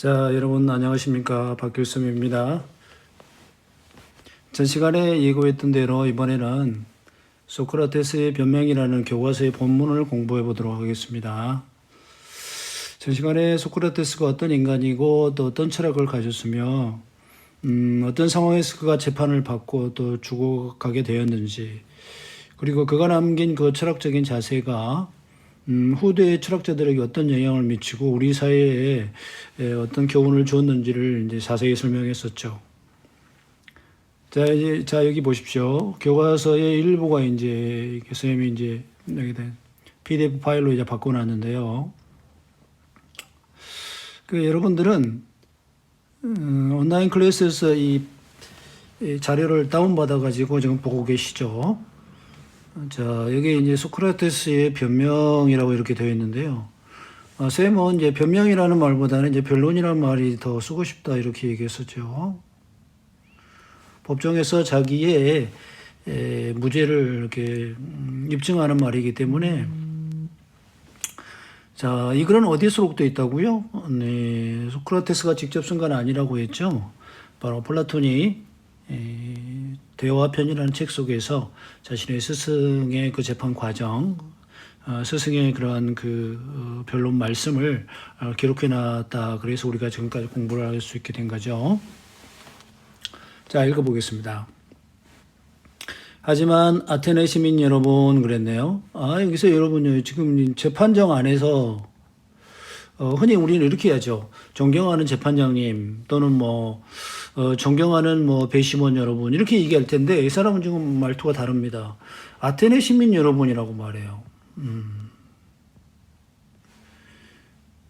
자, 여러분 안녕하십니까? 박길섭입니다. 전 시간에 예고했던 대로 이번에는 소크라테스의 변명이라는 교과서의 본문을 공부해 보도록 하겠습니다. 전 시간에 소크라테스가 어떤 인간이고 또 어떤 철학을 가졌으며 어떤 상황에서 그가 재판을 받고 또 죽어가게 되었는지, 그리고 그가 남긴 그 철학적인 자세가 후대의 철학자들에게 어떤 영향을 미치고 우리 사회에 어떤 교훈을 주었는지를 이제 자세히 설명했었죠. 자, 여기 보십시오. 교과서의 일부가 이제 선생님이 이제 여기 PDF 파일로 이제 바꿔놨는데요. 여러분들은 온라인 클래스에서 이 자료를 다운받아 가지고 지금 보고 계시죠. 자, 여기 이제 소크라테스의 변명이라고 이렇게 되어 있는데요. 쌤은 이제 변명이라는 말보다는 이제 변론이라는 말이 더 쓰고 싶다 이렇게 얘기했었죠. 법정에서 자기의 무죄를 이렇게 입증하는 말이기 때문에, 자, 이 글은 어디에 수록되어 있다고요? 네, 소크라테스가 직접 쓴 건 아니라고 했죠. 바로 플라톤이 대화편이라는 책 속에서 자신의 스승의 그 재판 과정, 스승의 그러한 그 변론 말씀을 기록해 놨다. 그래서 우리가 지금까지 공부를 할 수 있게 된 거죠. 자, 읽어보겠습니다. 하지만 아테네 시민 여러분, 그랬네요. 여기서 여러분요, 지금 재판정 안에서 흔히 우리는 이렇게 하죠. 존경하는 재판장님 또는 존경하는 배심원 여러분 이렇게 얘기할 텐데, 이 사람은 지금 말투가 다릅니다. 아테네 시민 여러분이라고 말해요.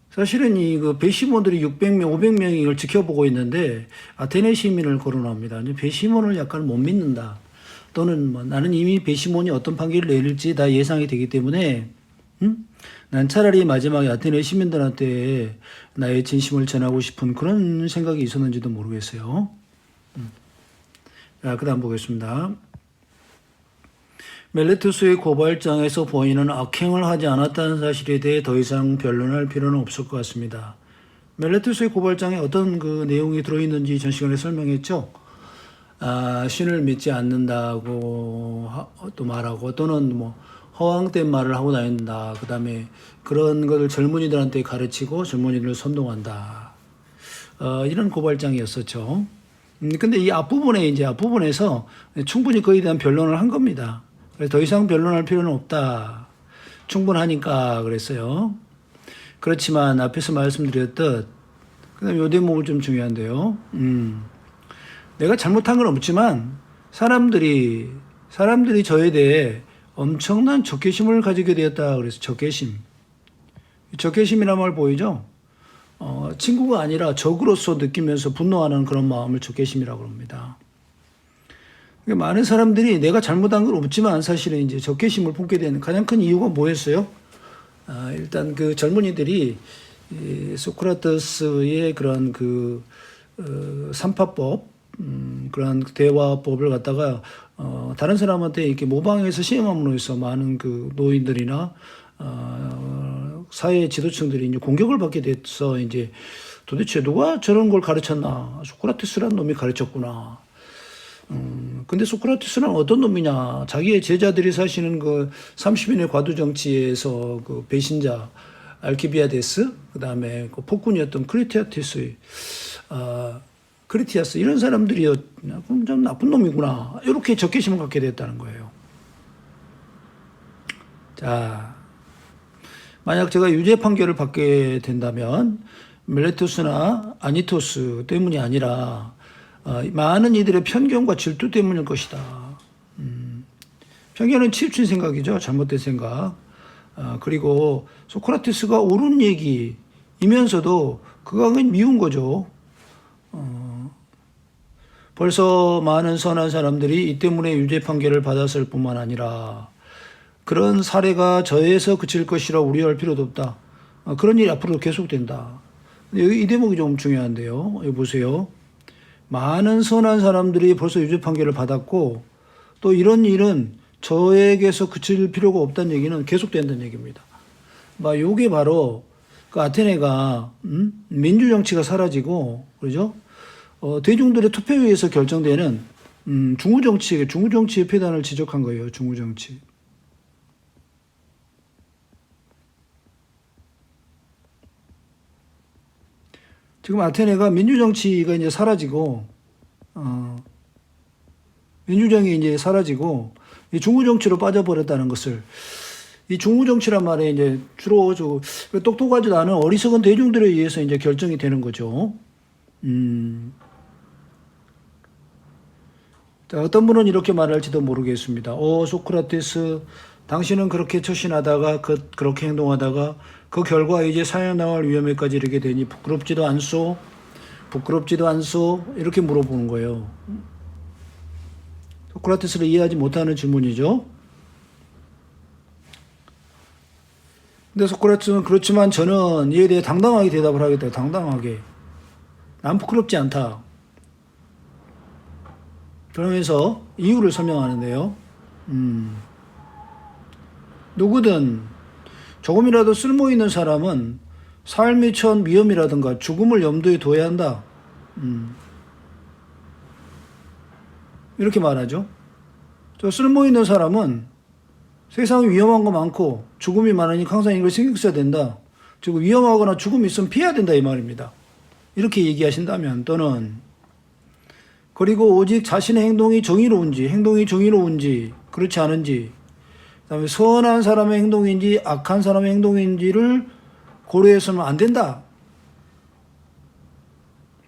사실은 그 배심원들이 600명, 500명이 이걸 지켜보고 있는데 아테네 시민을 거론합니다. 배심원을 약간 못 믿는다. 또는 나는 이미 배심원이 어떤 판결을 내릴지 다 예상이 되기 때문에 난 차라리 마지막에 아테네 시민들한테 나의 진심을 전하고 싶은 그런 생각이 있었는지도 모르겠어요. 자, 그 다음 보겠습니다. 멜레투스의 고발장에서 본인은 악행을 하지 않았다는 사실에 대해 더 이상 변론할 필요는 없을 것 같습니다. 멜레투스의 고발장에 어떤 그 내용이 들어있는지 전 시간에 설명했죠. 신을 믿지 않는다고 또 말하고, 또는 허황된 말을 하고 다닌다. 그 다음에 그런 것을 젊은이들한테 가르치고 젊은이들을 선동한다. 이런 고발장이었었죠. 근데 이 앞부분에서 충분히 그에 대한 변론을 한 겁니다. 그래서 더 이상 변론할 필요는 없다. 충분하니까 그랬어요. 그렇지만 앞에서 말씀드렸듯, 그 다음에 이 대목을 좀 중요한데요. 내가 잘못한 건 없지만 사람들이 저에 대해 엄청난 적개심을 가지게 되었다. 그래서 적개심. 적개심이란 말 보이죠? 친구가 아니라 적으로서 느끼면서 분노하는 그런 마음을 적개심이라고 합니다. 많은 사람들이 내가 잘못한 건 없지만 사실은 이제 적개심을 품게 되는 가장 큰 이유가 뭐였어요? 일단 그 젊은이들이 소크라테스의 그런 그 삼파법, 그런 대화법을 갖다가 다른 사람한테 이렇게 모방해서 시행함으로 해서 많은 그 노인들이나 사회 지도층들이 이제 공격을 받게 돼서, 이제 도대체 누가 저런 걸 가르쳤나? 소크라테스라는 놈이 가르쳤구나. 근데 소크라테스는 어떤 놈이냐? 자기의 제자들이 사시는 그 30인의 과도 정치에서 그 배신자 알키비아데스, 그 다음에 그 폭군이었던 크리티아스 이런 사람들이 좀 나쁜 놈이구나. 이렇게 적개심을 갖게 됐다는 거예요. 자, 만약 제가 유죄 판결을 받게 된다면 멜레투스나 아니토스 때문이 아니라 많은 이들의 편견과 질투 때문일 것이다. 편견은 치우친 생각이죠. 잘못된 생각. 그리고 소크라테스가 옳은 얘기이면서도 그가 미운 거죠. 벌써 많은 선한 사람들이 이 때문에 유죄 판결을 받았을 뿐만 아니라 그런 사례가 저에서 그칠 것이라 우려할 필요도 없다. 그런 일이 앞으로도 계속된다. 여기 이 대목이 좀 중요한데요. 여기 보세요. 많은 선한 사람들이 벌써 유죄 판결을 받았고, 또 이런 일은 저에게서 그칠 필요가 없다는 얘기는 계속된다는 얘기입니다. 요게 바로 그 아테네가 민주 정치가 사라지고 그죠? 대중들의 투표에 의해서 결정되는 중우 정치의 폐단을 지적한 거예요. 중우 정치. 지금 아테네가 민주 정치가 이제 사라지고 민주정이 이제 사라지고 이 중우 정치로 빠져버렸다는 것을 이 중우 정치란 말에 이제 주로 똑똑하지도 않은 어리석은 대중들에 의해서 이제 결정이 되는 거죠. 어떤 분은 이렇게 말할지도 모르겠습니다. 소크라테스, 당신은 그렇게 처신하다가 그렇게 행동하다가 그 결과 이제 사형당할 위험에까지 이르게 되니 부끄럽지도 않소? 부끄럽지도 않소? 이렇게 물어보는 거예요. 소크라테스를 이해하지 못하는 질문이죠. 근데 소크라테스는 그렇지만 저는 이에 대해 당당하게 대답을 하겠다. 당당하게. 난 부끄럽지 않다. 그러면서 이유를 설명하는데요. 누구든 조금이라도 쓸모 있는 사람은 삶이 처한 위험이라든가 죽음을 염두에 둬야 한다. 이렇게 말하죠. 저 쓸모 있는 사람은 세상에 위험한 거 많고 죽음이 많으니 항상 이걸 신경 써야 된다. 즉 위험하거나 죽음이 있으면 피해야 된다 이 말입니다. 이렇게 얘기하신다면 또는 그리고 오직 자신의 행동이 정의로운지 그렇지 않은지 그다음에 선한 사람의 행동인지 악한 사람의 행동인지를 고려해서는 안 된다.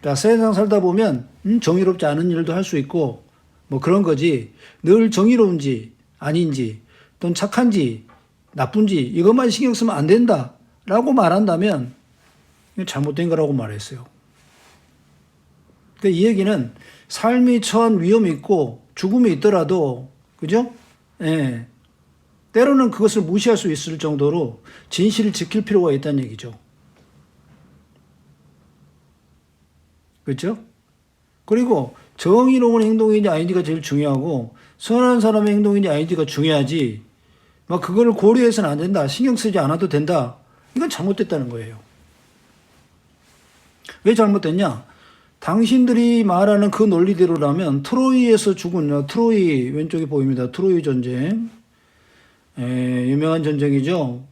자, 세상 살다 보면 정의롭지 않은 일도 할 수 있고 뭐 그런 거지 늘 정의로운지 아닌지 또는 착한지 나쁜지 이것만 신경 쓰면 안 된다라고 말한다면 잘못된 거라고 말했어요. 그러니까 이 얘기는 삶이 처한 위험이 있고 죽음이 있더라도 그죠? 예. 때로는 그것을 무시할 수 있을 정도로 진실을 지킬 필요가 있다는 얘기죠. 그렇죠? 그리고 정의로운 행동인지 아닌지가 제일 중요하고 선한 사람의 행동인지 아닌지가 중요하지 막 그걸 고려해서는 안 된다. 신경 쓰지 않아도 된다. 이건 잘못됐다는 거예요. 왜 잘못됐냐? 당신들이 말하는 그 논리대로라면 트로이에서 죽은 트로이 왼쪽에 보입니다. 트로이 전쟁. 유명한 전쟁이죠.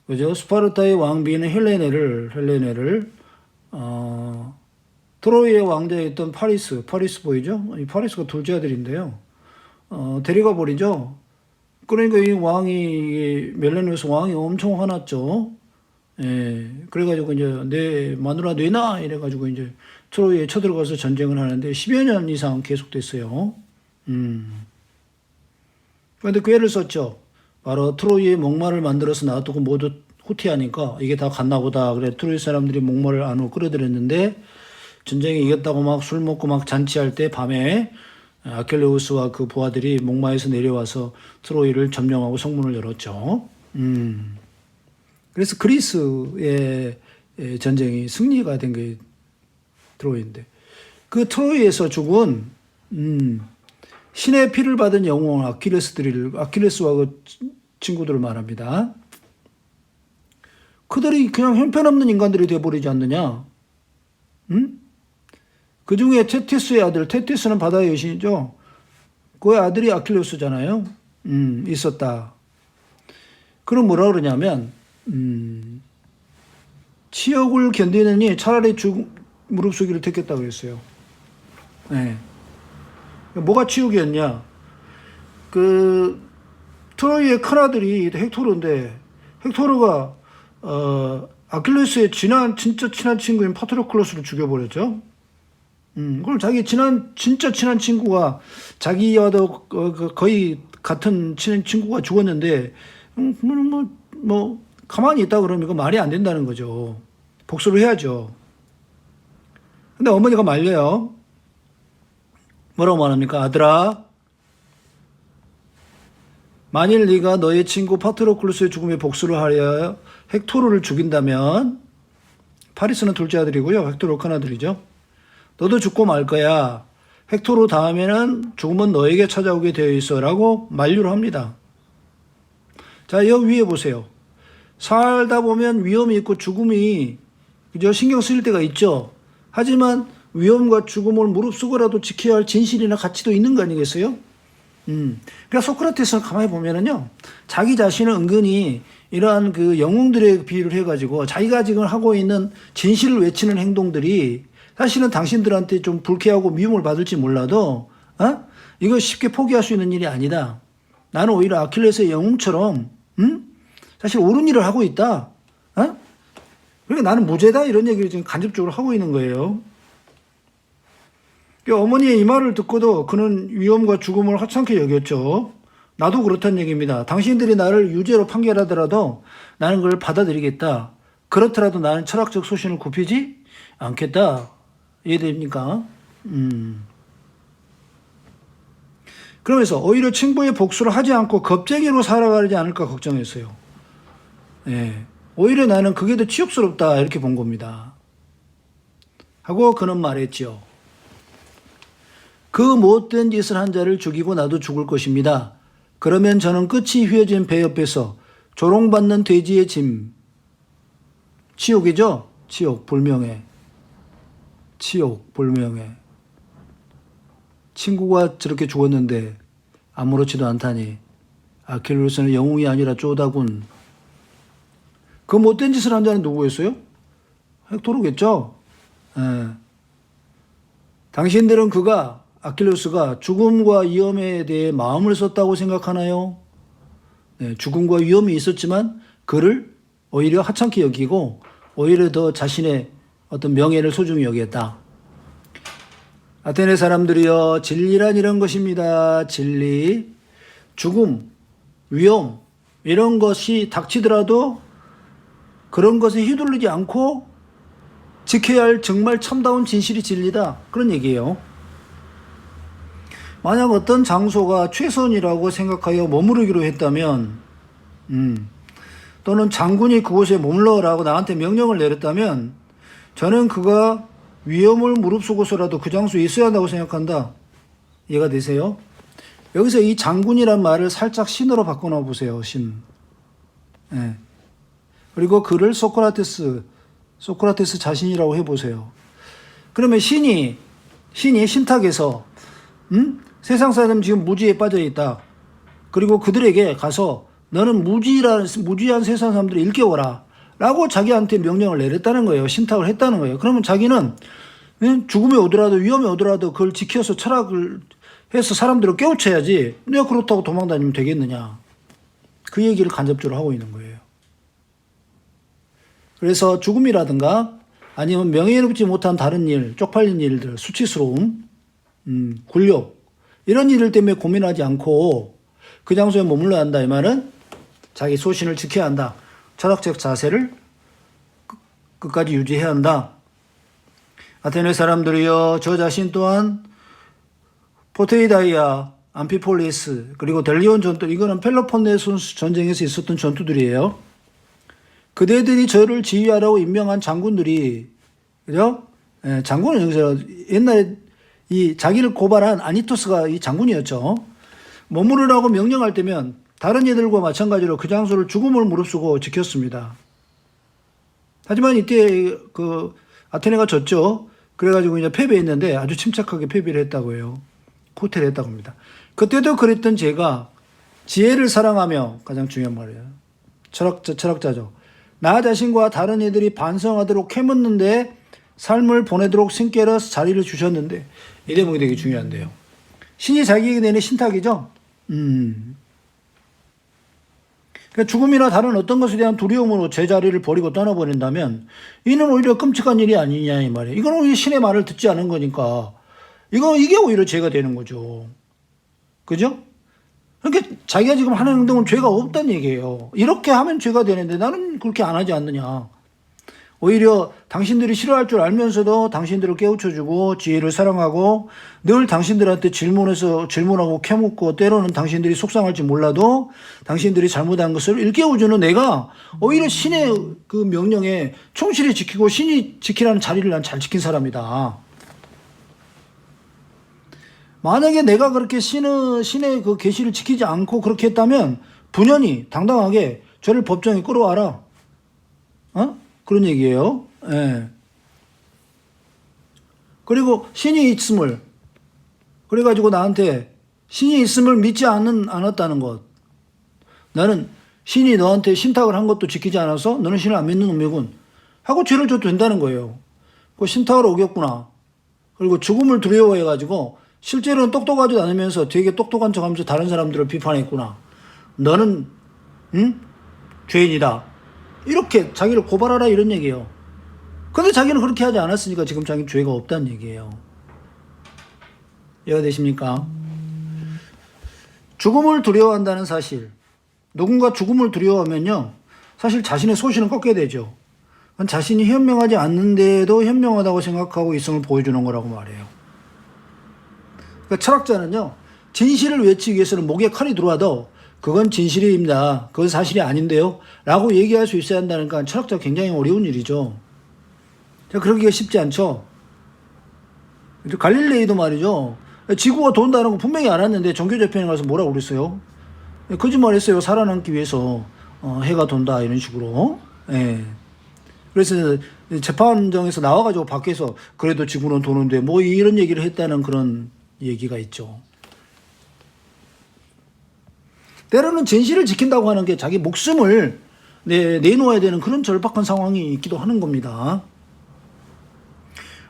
그죠? 스파르타의 왕비는 헬레네를 트로이의 왕자였던 파리스 보이죠? 이 파리스가 둘째 아들인데요. 데려가 버리죠. 그러니까 이 멜라니우스 왕이 엄청 화났죠. 그래가지고 이제 내 마누라 내놔 이래가지고 이제 트로이에 쳐들어가서 전쟁을 하는데 10여 년 이상 계속됐어요. 그런데 그 애를 썼죠. 바로 트로이에 목마를 만들어서 놔두고 모두 후퇴하니까 이게 다 갔나 보다. 그래 트로이 사람들이 목마를 안으로 끌어들였는데 전쟁에 이겼다고 막 술 먹고 막 잔치할 때 밤에 아킬레우스와 그 부하들이 목마에서 내려와서 트로이를 점령하고 성문을 열었죠. 그래서 그리스의 전쟁이 승리가 된 게 트로이인데 그 트로이에서 죽은 신의 피를 받은 영웅 아킬레스와 그 친구들을 말합니다. 그들이 그냥 형편없는 인간들이 되어버리지 않느냐? 그 중에 테티스의 아들, 테티스는 바다의 여신이죠. 그의 아들이 아킬레스잖아요. 있었다. 그럼 뭐라 그러냐면 치욕을 견디느니 차라리 무릎쓰기를 택했다고 그랬어요. 네. 뭐가 치욕이었냐? 그 트로이의 큰아들이 헥토르인데 헥토르가 아킬레스의 진짜 친한 친구인 파트로클로스를 죽여버렸죠. 그럼 자기 진짜 친한 친구가 자기와도 거의 같은 친한 친구가 죽었는데 가만히 있다 그러면 이거 말이 안 된다는 거죠. 복수를 해야죠. 근데 어머니가 말려요. 뭐라고 말합니까? 아들아, 만일 네가 너의 친구 파트로클루스의 죽음에 복수를 하려 헥토르를 죽인다면, 파리스는 둘째 아들이고요. 헥토르 큰 아들이죠. 너도 죽고 말 거야. 헥토르 다음에는 죽음은 너에게 찾아오게 되어 있어 라고 만류를 합니다. 자, 여기 위에 보세요. 살다 보면 위험이 있고 죽음이 그저 신경 쓰일 때가 있죠. 하지만 위험과 죽음을 무릅쓰고라도 지켜야 할 진실이나 가치도 있는 거 아니겠어요? 그러니까 소크라테스는 가만히 보면은요, 자기 자신을 은근히 이러한 그 영웅들에 비유를 해가지고 자기가 지금 하고 있는 진실을 외치는 행동들이 사실은 당신들한테 좀 불쾌하고 미움을 받을지 몰라도, 이거 쉽게 포기할 수 있는 일이 아니다. 나는 오히려 아킬레스의 영웅처럼, 사실 옳은 일을 하고 있다. 그러니까 나는 무죄다. 이런 얘기를 지금 간접적으로 하고 있는 거예요. 어머니의 이 말을 듣고도 그는 위험과 죽음을 하찮게 여겼죠. 나도 그렇다는 얘기입니다. 당신들이 나를 유죄로 판결하더라도 나는 그걸 받아들이겠다. 그렇더라도 나는 철학적 소신을 굽히지 않겠다. 이해됩니까? 그러면서 오히려 친구의 복수를 하지 않고 겁쟁이로 살아가지 않을까 걱정했어요. 예. 오히려 나는 그게 더 치욕스럽다. 이렇게 본 겁니다. 하고 그는 말했죠. 그 못된 짓을 한 자를 죽이고 나도 죽을 것입니다. 그러면 저는 끝이 휘어진 배 옆에서 조롱받는 돼지의 짐. 치욕이죠? 치욕, 불명예. 치욕, 불명예. 친구가 저렇게 죽었는데 아무렇지도 않다니. 아킬레스는 영웅이 아니라 쪼다군. 그 못된 짓을 한 자는 누구였어요? 헥토르겠죠? 예. 당신들은 아킬레스가 죽음과 위험에 대해 마음을 썼다고 생각하나요? 네, 죽음과 위험이 있었지만 그를 오히려 하찮게 여기고 오히려 더 자신의 어떤 명예를 소중히 여겼다. 아테네 사람들이여, 진리란 이런 것입니다. 진리. 죽음, 위험 이런 것이 닥치더라도 그런 것에 휘둘리지 않고 지켜야 할 정말 참다운 진실이 진리다. 그런 얘기예요. 만약 어떤 장소가 최선이라고 생각하여 머무르기로 했다면, 또는 장군이 그곳에 머물러라고 나한테 명령을 내렸다면, 저는 그가 위험을 무릅쓰고서라도 그 장소에 있어야 한다고 생각한다. 이해가 되세요? 여기서 이 장군이란 말을 살짝 신으로 바꿔놓아 보세요. 신. 예. 그리고 그를 소크라테스 자신이라고 해보세요. 그러면 신이 신탁에서 세상 사람 지금 무지에 빠져 있다. 그리고 그들에게 가서 너는 무지한 세상 사람들을 일깨워라. 라고 자기한테 명령을 내렸다는 거예요. 신탁을 했다는 거예요. 그러면 자기는 죽음이 오더라도 위험이 오더라도 그걸 지켜서 철학을 해서 사람들을 깨우쳐야지. 내가 그렇다고 도망다니면 되겠느냐. 그 얘기를 간접적으로 하고 있는 거예요. 그래서 죽음이라든가 아니면 명예롭지 못한 다른 일, 쪽팔린 일들, 수치스러움, 굴욕 이런 일들 때문에 고민하지 않고 그 장소에 머물러야 한다. 이 말은 자기 소신을 지켜야 한다. 철학적 자세를 끝까지 유지해야 한다. 아테네 사람들이여, 저 자신 또한 포테이다이아, 암피폴리스 그리고 델리온 전투, 이거는 펠로폰네소스 전쟁에서 있었던 전투들이에요. 그대들이 저를 지휘하라고 임명한 장군들이, 그죠? 예, 장군은 여기서 옛날에 이 자기를 고발한 아니토스가 이 장군이었죠. 머무르라고 명령할 때면 다른 이들과 마찬가지로 그 장소를 죽음을 무릅쓰고 지켰습니다. 하지만 이때 그 아테네가 졌죠. 그래가지고 이제 패배했는데 아주 침착하게 패배를 했다고 해요. 후퇴를 했다고 합니다. 그때도 그랬던 제가 지혜를 사랑하며, 가장 중요한 말이에요. 철학자죠. 나 자신과 다른 이들이 반성하도록 캐묻는데 삶을 보내도록 신께서 자리를 주셨는데, 이 대목이 되게 중요한데요. 신이 자기에게 내는 신탁이죠. 그러니까 죽음이나 다른 어떤 것에 대한 두려움으로 제자리를 버리고 떠나버린다면 이는 오히려 끔찍한 일이 아니냐 이 말이에요. 이건 오히려 신의 말을 듣지 않은 거니까 이게 오히려 죄가 되는 거죠. 그죠? 그러니까 자기가 지금 하는 행동은 죄가 없다는 얘기예요. 이렇게 하면 죄가 되는데 나는 그렇게 안 하지 않느냐. 오히려 당신들이 싫어할 줄 알면서도 당신들을 깨우쳐주고 지혜를 사랑하고 늘 당신들한테 질문하고 캐묻고 때로는 당신들이 속상할지 몰라도 당신들이 잘못한 것을 일깨워주는 내가 오히려 신의 그 명령에 충실히 지키고 신이 지키라는 자리를 난 잘 지킨 사람이다. 만약에 내가 그렇게 신의 그 계시를 지키지 않고 그렇게 했다면 분연히 당당하게 저를 법정에 끌어와라. 그런 얘기예요. 예. 그리고 신이 있음을, 그래가지고 나한테 신이 있음을 믿지 않았다는 것. 나는 신이 너한테 신탁을 한 것도 지키지 않아서 너는 신을 안 믿는 놈이군 하고 죄를 져도 된다는 거예요. 그 신탁을 어겼구나. 그리고 죽음을 두려워해가지고 실제로는 똑똑하지도 않으면서 되게 똑똑한 척하면서 다른 사람들을 비판했구나. 너는 죄인이다. 이렇게 자기를 고발하라 이런 얘기예요. 근데 자기는 그렇게 하지 않았으니까 지금 자기 죄가 없다는 얘기예요. 이해가 되십니까? 죽음을 두려워한다는 사실. 누군가 죽음을 두려워하면요, 사실 자신의 소신을 꺾게 되죠. 자신이 현명하지 않는데도 현명하다고 생각하고 있음을 보여주는 거라고 말해요. 그러니까 철학자는요, 진실을 외치기 위해서는 목에 칼이 들어와도 그건 진실입니다. 그건 사실이 아닌데요. 라고 얘기할 수 있어야 한다니까 철학자가 굉장히 어려운 일이죠. 그러기가 쉽지 않죠. 갈릴레이도 말이죠. 지구가 돈다는 거 분명히 알았는데 종교재판에 가서 뭐라고 그랬어요? 거짓말했어요. 살아남기 위해서 해가 돈다 이런 식으로. 예. 그래서 재판정에서 나와가지고 밖에서 그래도 지구는 도는데 뭐 이런 얘기를 했다는 그런 얘기가 있죠. 때로는 진실을 지킨다고 하는 게 자기 목숨을 내놓아야 되는 그런 절박한 상황이 있기도 하는 겁니다.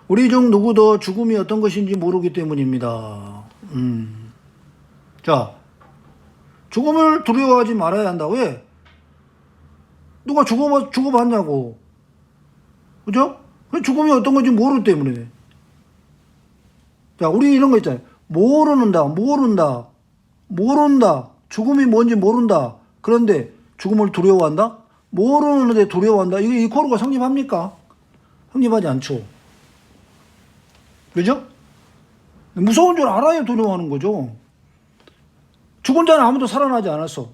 우리 중 누구도 죽음이 어떤 것인지 모르기 때문입니다. 자, 죽음을 두려워하지 말아야 한다. 왜? 누가 죽어봤냐고. 그죠? 죽음이 어떤 건지 모르기 때문에. 자, 우리 이런 거 있잖아요. 모른다. 죽음이 뭔지 모른다. 그런데 죽음을 두려워한다? 모르는데 두려워한다. 이 코르가 성립합니까? 성립하지 않죠. 그죠? 무서운 줄 알아야 두려워하는 거죠. 죽은 자는 아무도 살아나지 않았어.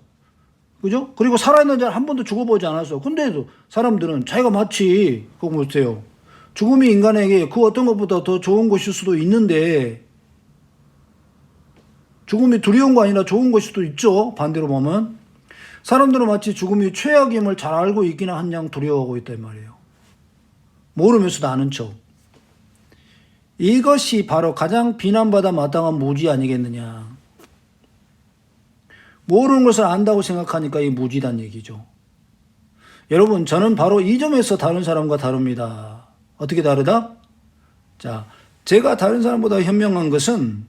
그죠? 그리고 살아있는 자는 한 번도 죽어보지 않았어. 근데도 사람들은 자기가 마치, 그거 못해요. 죽음이 인간에게 그 어떤 것보다 더 좋은 것일 수도 있는데, 죽음이 두려운 거 아니라 좋은 것일 수도 있죠. 반대로 보면. 사람들은 마치 죽음이 최악임을 잘 알고 있기는 한양 두려워하고 있단 말이에요. 모르면서도 아는 척. 이것이 바로 가장 비난받아 마땅한 무지 아니겠느냐. 모르는 것을 안다고 생각하니까 이 무지란 얘기죠. 여러분, 저는 바로 이 점에서 다른 사람과 다릅니다. 어떻게 다르다? 자, 제가 다른 사람보다 현명한 것은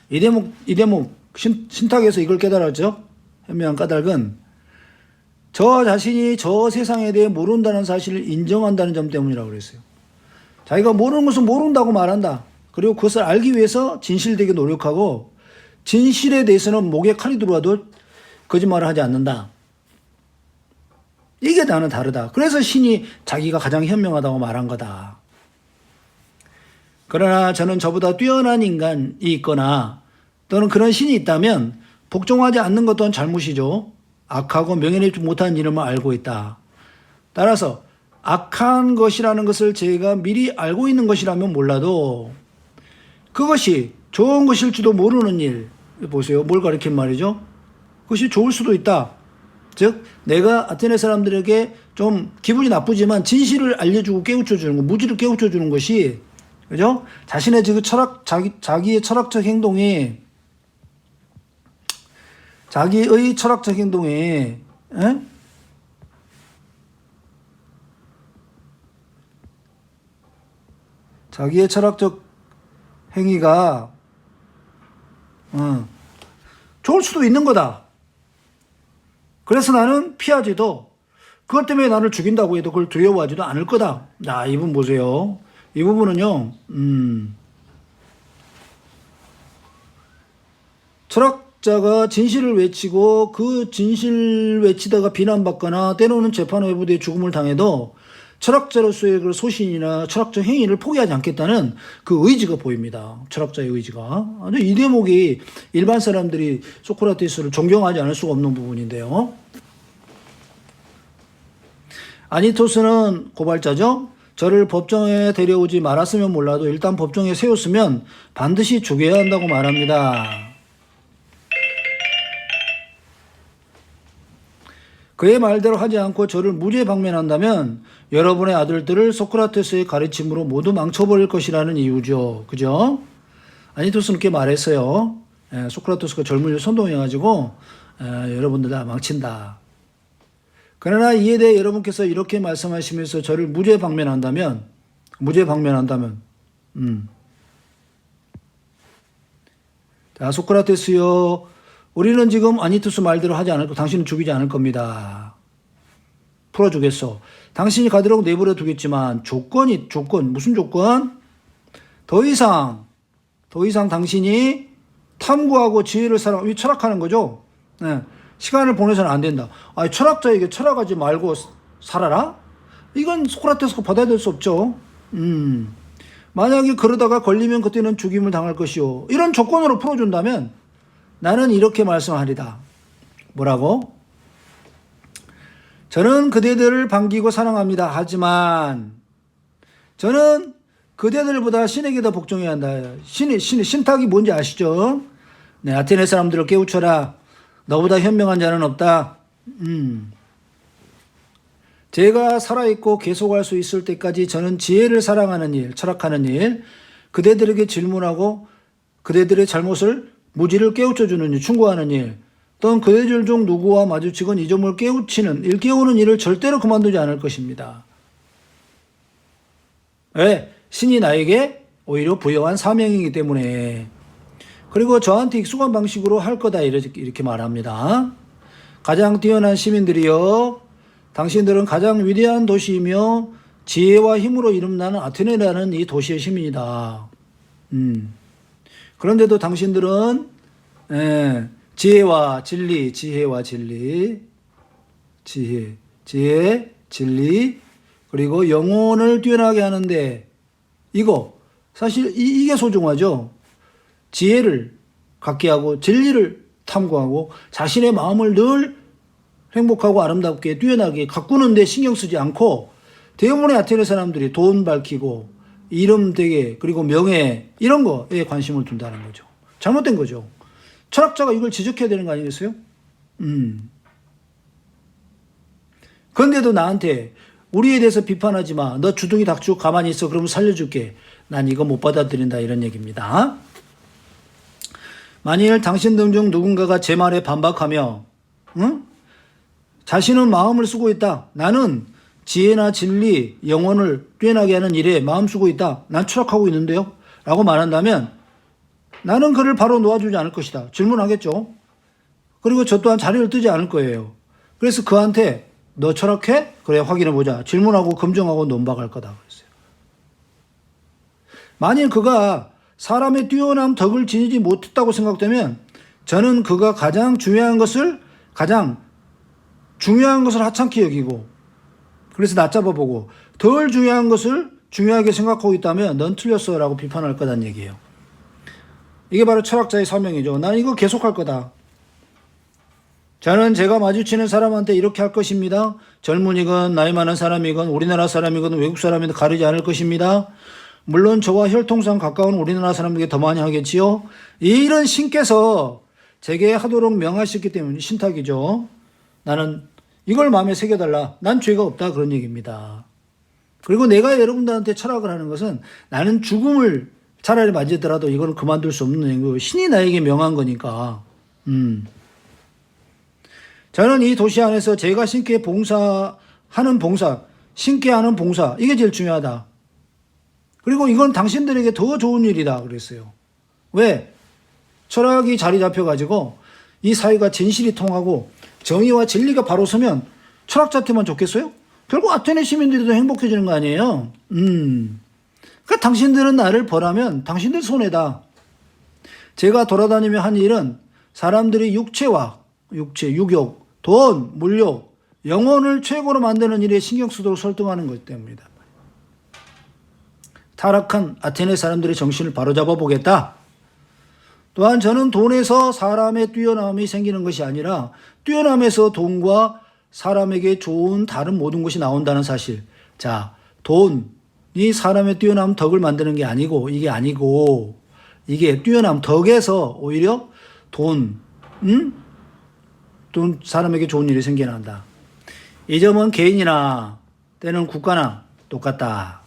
이 대목 신탁에서 이걸 깨달았죠. 현명한 까닭은 저 자신이 저 세상에 대해 모른다는 사실을 인정한다는 점 때문이라고 그랬어요. 자기가 모르는 것은 모른다고 말한다. 그리고 그것을 알기 위해서 진실되게 노력하고 진실에 대해서는 목에 칼이 들어와도 거짓말을 하지 않는다. 이게 나는 다르다. 그래서 신이 자기가 가장 현명하다고 말한 거다. 그러나 저는 저보다 뛰어난 인간이 있거나 또는 그런 신이 있다면 복종하지 않는 것 또한 잘못이죠. 악하고 명예롭지 못한 이름을 알고 있다. 따라서 악한 것이라는 것을 제가 미리 알고 있는 것이라면 몰라도 그것이 좋은 것일지도 모르는 일. 보세요. 뭘 가리킨 말이죠? 그것이 좋을 수도 있다. 즉 내가 아테네 사람들에게 좀 기분이 나쁘지만 진실을 알려주고 깨우쳐주는 것, 무지를 깨우쳐주는 것이, 그죠? 자신의 자기의 철학적 행동이 자기의 철학적 행위가 좋을 수도 있는 거다. 그래서 나는 피하지도, 그것 때문에 나를 죽인다고 해도 그걸 두려워하지도 않을 거다. 자, 이 부분 보세요. 이 부분은요, 철학자가 진실을 외치고 그 진실 외치다가 비난받거나 때로는 재판 외부대에 죽음을 당해도 철학자로서의 그 소신이나 철학적 행위를 포기하지 않겠다는 그 의지가 보입니다. 철학자의 의지가. 이 대목이 일반 사람들이 소크라테스를 존경하지 않을 수가 없는 부분인데요. 아니토스는 고발자죠. 저를 법정에 데려오지 말았으면 몰라도 일단 법정에 세웠으면 반드시 죽여야 한다고 말합니다. 그의 말대로 하지 않고 저를 무죄방면한다면 여러분의 아들들을 소크라테스의 가르침으로 모두 망쳐버릴 것이라는 이유죠. 그죠? 아니토스는 그렇게 말했어요. 소크라테스가 젊은이를 선동해가지고 여러분들 다 망친다. 그러나 이에 대해 여러분께서 이렇게 말씀하시면서 저를 무죄방면한다면 자, 소크라테스요, 우리는 지금 아니투스 말대로 하지 않을 거, 당신은 죽이지 않을 겁니다. 풀어주겠어. 당신이 가도록 내버려 두겠지만 무슨 조건? 더 이상 당신이 탐구하고 지혜를 철학하는 거죠. 네. 시간을 보내서는 안 된다. 철학자에게 철학하지 말고 살아라? 이건 소크라테스가 받아들일 수 없죠. 만약에 그러다가 걸리면 그때는 죽임을 당할 것이요. 이런 조건으로 풀어준다면 나는 이렇게 말씀하리다. 뭐라고? 저는 그대들을 반기고 사랑합니다. 하지만 저는 그대들보다 신에게 더 복종해야 한다. 신탁이 뭔지 아시죠? 네, 아테네 사람들을 깨우쳐라. 너보다 현명한 자는 없다. 제가 살아있고 계속할 수 있을 때까지 저는 지혜를 사랑하는 일, 철학하는 일, 그대들에게 질문하고 그대들의 잘못을 무지를 깨우쳐주는 일, 충고하는 일, 또는 그대들 중 누구와 마주치건 이 점을 일깨우는 일을 절대로 그만두지 않을 것입니다. 왜? 신이 나에게 오히려 부여한 사명이기 때문에. 그리고 저한테 익숙한 방식으로 할 거다 이렇게 말합니다. 가장 뛰어난 시민들이여, 당신들은 가장 위대한 도시이며 지혜와 힘으로 이름나는 아테네라는 이 도시의 시민이다. 그런데도 당신들은 지혜와 진리, 그리고 영혼을 뛰어나게 하는데, 이거 사실 이게 소중하죠. 지혜를 갖게 하고 진리를 탐구하고 자신의 마음을 늘 행복하고 아름답게 뛰어나게 가꾸는 데 신경 쓰지 않고 대부분의 아테네 사람들이 돈 밝히고 이름 되게 그리고 명예 이런 거에 관심을 둔다는 거죠. 잘못된 거죠. 철학자가 이걸 지적해야 되는 거 아니겠어요? 그런데도 나한테 우리에 대해서 비판하지 마. 너 주둥이 닥치고 가만히 있어. 그러면 살려줄게. 난 이거 못 받아들인다. 이런 얘기입니다. 만일 당신들 중 누군가가 제 말에 반박하며 자신은 마음을 쓰고 있다. 나는 지혜나 진리, 영혼을 뛰어나게 하는 일에 마음 쓰고 있다. 난 철학하고 있는데요. 라고 말한다면 나는 그를 바로 놓아주지 않을 것이다. 질문하겠죠. 그리고 저 또한 자리를 뜨지 않을 거예요. 그래서 그한테 너 철학해? 그래, 확인해보자. 질문하고 검증하고 논박할 거다. 그랬어요. 만일 그가 사람의 뛰어난 덕을 지니지 못했다고 생각되면 저는 그가 가장 중요한 것을 하찮게 여기고 그래서 낮잡아보고 덜 중요한 것을 중요하게 생각하고 있다면 넌 틀렸어 라고 비판할 거란 얘기예요. 이게 바로 철학자의 사명이죠. 난 이거 계속할 거다. 저는 제가 마주치는 사람한테 이렇게 할 것입니다. 젊은이건 나이 많은 사람이건 우리나라 사람이건 외국 사람이든 가리지 않을 것입니다. 물론 저와 혈통상 가까운 우리나라 사람에게 더 많이 하겠지요. 이런 신께서 제게 하도록 명하셨기 때문에 신탁이죠. 나는 이걸 마음에 새겨달라. 난 죄가 없다. 그런 얘기입니다. 그리고 내가 여러분들한테 철학을 하는 것은 나는 죽음을 차라리 맞이더라도 이거는 그만둘 수 없는 얘기고 신이 나에게 명한 거니까. 저는 이 도시 안에서 제가 신께 하는 봉사, 이게 제일 중요하다. 그리고 이건 당신들에게 더 좋은 일이다 그랬어요. 왜? 철학이 자리 잡혀가지고 이 사회가 진실이 통하고 정의와 진리가 바로 서면 철학자한테만 좋겠어요? 결국 아테네 시민들도 행복해지는 거 아니에요? 그러니까 당신들은 나를 벌하면 당신들 손해다. 제가 돌아다니며 한 일은 사람들이 육욕, 돈, 물욕, 영혼을 최고로 만드는 일에 신경 쓰도록 설득하는 것 때문이다. 타락한 아테네 사람들의 정신을 바로잡아 보겠다. 또한 저는 돈에서 사람의 뛰어남이 생기는 것이 아니라 뛰어남에서 돈과 사람에게 좋은 다른 모든 것이 나온다는 사실. 자, 돈이 사람의 뛰어남 덕을 만드는 게 아니고 이게 뛰어남 덕에서 오히려 돈 사람에게 좋은 일이 생겨난다. 이 점은 개인이나 때는 국가나 똑같다.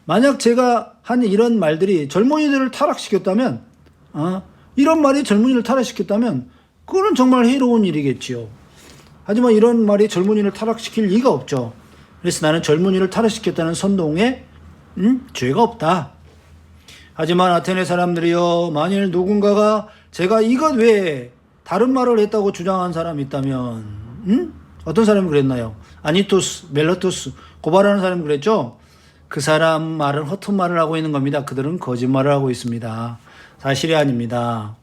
만약 제가 한 이런 말들이 젊은이들을 타락시켰다면, 이런 말이 젊은이를 타락시켰다면, 그거는 정말 해로운 일이겠지요. 하지만 이런 말이 젊은이를 타락시킬 리가 없죠. 그래서 나는 젊은이를 타락시켰다는 선동에 죄가 없다. 하지만 아테네 사람들이요, 만일 누군가가 제가 이것 외에 다른 말을 했다고 주장한 사람이 있다면, 어떤 사람이 그랬나요? 아니토스, 멜로토스, 고발하는 사람이 그랬죠? 그 사람 말은 허튼 말을 하고 있는 겁니다. 그들은 거짓말을 하고 있습니다. 사실이 아닙니다.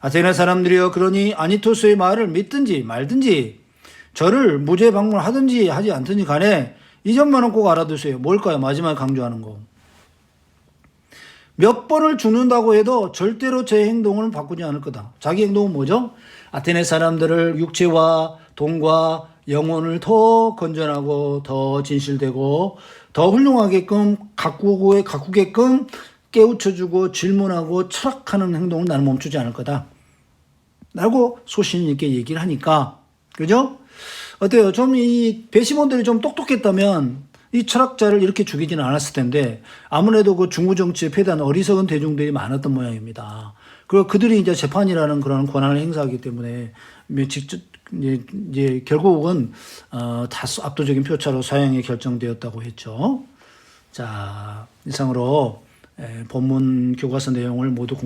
아테네 사람들이요, 그러니 아니토스의 말을 믿든지 말든지 저를 무죄 방문하든지 하지 않든지 간에 이 점만은 꼭 알아두세요. 뭘까요? 마지막에 강조하는 거. 몇 번을 죽는다고 해도 절대로 제 행동을 바꾸지 않을 거다. 자기 행동은 뭐죠? 아테네 사람들을 육체와 돈과 영혼을 더 건전하고 더 진실되고 더 훌륭하게끔 가꾸게끔 깨우쳐주고 질문하고 철학하는 행동을 나는 멈추지 않을 거다. 라고 소신 있게 얘기를 하니까, 그죠? 어때요? 좀 이 배심원들이 좀 똑똑했다면 이 철학자를 이렇게 죽이지는 않았을 텐데 아무래도 그 중부 정치에 패대한 어리석은 대중들이 많았던 모양입니다. 그리고 그들이 이제 재판이라는 그런 권한을 행사하기 때문에 직접 이제 결국은 다수 압도적인 표차로 사형이 결정되었다고 했죠. 자, 이상으로 본문 교과서 내용을 모두